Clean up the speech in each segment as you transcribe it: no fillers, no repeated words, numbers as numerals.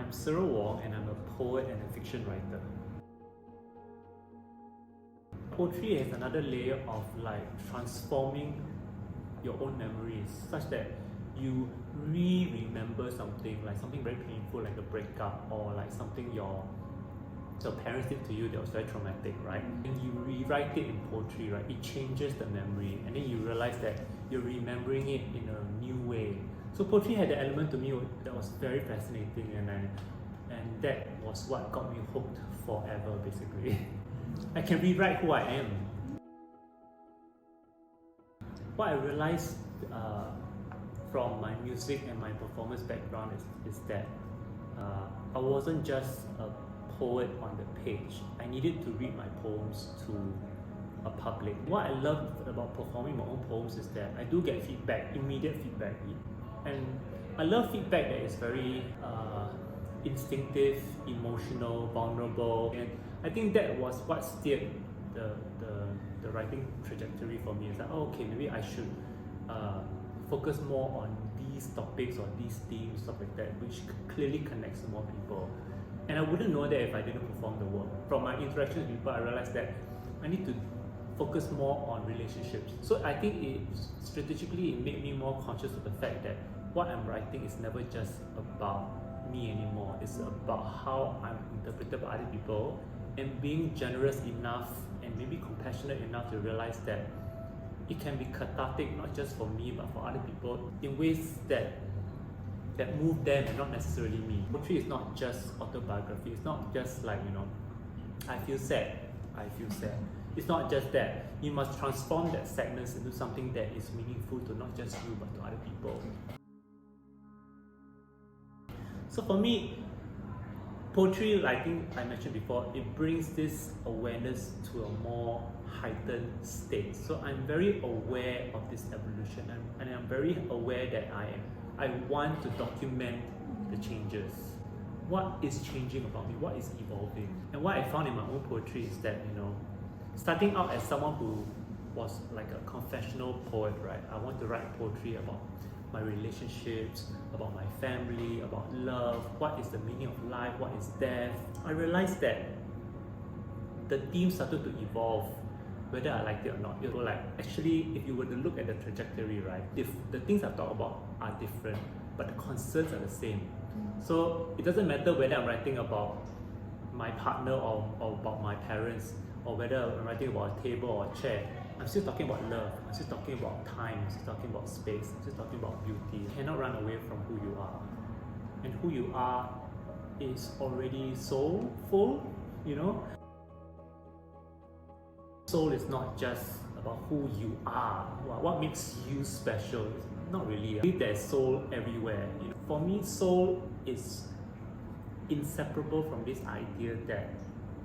I'm Cyril Wong and I'm a poet and a fiction writer. Poetry has another layer of like transforming your own memories such that you remember something, like something very painful like a breakup, or like something your parents did to you that was very traumatic, right? And you rewrite it in poetry, right? It changes the memory, and then you realize that you're remembering it in a new way. So poetry had an element to me that was very fascinating, and that was what got me hooked forever, basically. I can rewrite who I am. What I realized from my music and my performance background is that I wasn't just a poet on the page. I needed to read my poems to a public. What I love about performing my own poems is that I do get feedback, immediate feedback. And I love feedback that is very instinctive, emotional, vulnerable. And I think that was what steered the writing trajectory for me. It's like, oh, okay, maybe I should focus more on these topics or these themes, stuff like that, which clearly connects to more people. And I wouldn't know that if I didn't perform the work. From my interactions with people, I realized that I need to focus more on relationships. So I think strategically it made me more conscious of the fact that what I'm writing is never just about me anymore. It's about how I'm interpreted by other people, and being generous enough and maybe compassionate enough to realize that it can be cathartic, not just for me but for other people, in ways that move them and not necessarily me. Poetry is not just autobiography. It's not just like, I feel sad. It's not just that. You must transform that sadness into something that is meaningful to not just you but to other people. So for me, poetry, like I think I mentioned before, it brings this awareness to a more heightened state. So I'm very aware of this evolution, and I'm very aware that I want to document the changes. What is changing about me? What is evolving? And what I found in my own poetry is that, starting out as someone who was like a confessional poet, right? I want to write poetry about my relationships, about my family, about love, what is the meaning of life, what is death. I realized that the theme started to evolve, whether I liked it or not. Actually, if you were to look at the trajectory, right, if the things I talk about are different, but the concerns are the same. So it doesn't matter whether I'm writing about my partner or about my parents, or whether I'm writing about a table or a chair. I'm still talking about love, I'm still talking about time, I'm still talking about space, I'm still talking about beauty. You cannot run away from who you are. And who you are is already soulful, Soul is not just about who you are, what makes you special. Not really. I believe there's soul everywhere. For me, soul is inseparable from this idea that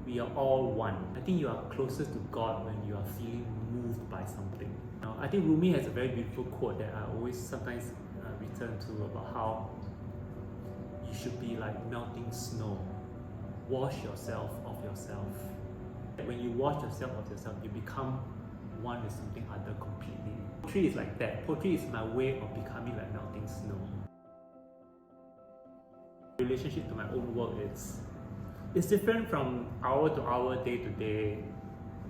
we are all one. I think you are closest to God when you are feeling moved by something. I think Rumi has a very beautiful quote that I always sometimes return to, about how you should be like melting snow. Wash yourself of yourself. When you wash yourself of yourself, you become one with something other completely. Poetry is like that. Poetry is my way of becoming like melting snow. Relationship to my own work it's different from hour to hour, day to day,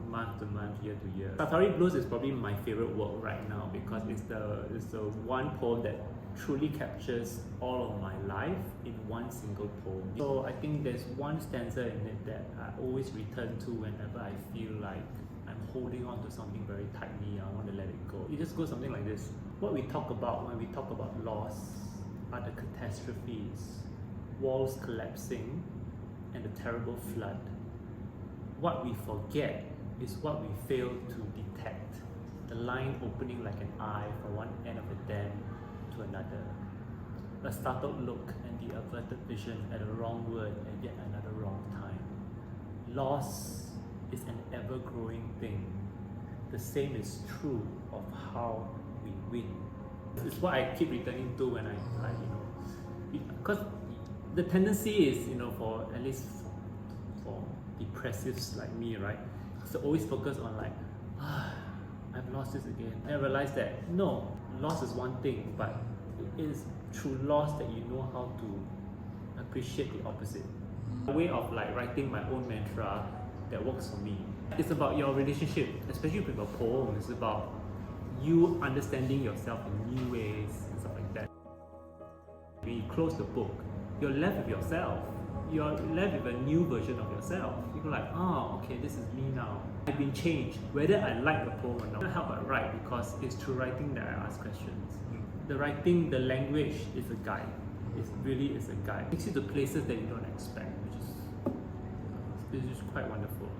month to month, year to year. Safari Blues is probably my favorite work right now because it's the one poem that truly captures all of my life in one single poem. So I think there's one stanza in it that I always return to whenever I feel like I'm holding on to something very tightly. I want to let it go. It just goes something like this. What we talk about when we talk about loss are the catastrophes, walls collapsing, and the terrible flood. What we forget is what we fail to detect. The line opening like an eye from one end of a dam to another. A startled look and the averted vision at a wrong word and yet another wrong time. Loss is an ever-growing thing. The same is true of how we win. It's what I keep returning to when because the tendency is, for at least for depressives like me, right, is to always focus on like, I've lost this again. And I realized that no, loss is one thing, but it is through loss that you know how to appreciate the opposite. A way of like writing my own mantra that works for me. It's about your relationship, especially with a poem. It's about you understanding yourself in new ways and stuff like that. When you close the book, you're left with yourself. You're left with a new version of yourself. You go like, oh, okay, this is me now. I've been changed. Whether I like the poem or not, I can't help but write because it's through writing that I ask questions. The writing, the language is a guide. It really is a guide. It takes you to places that you don't expect, which is quite wonderful.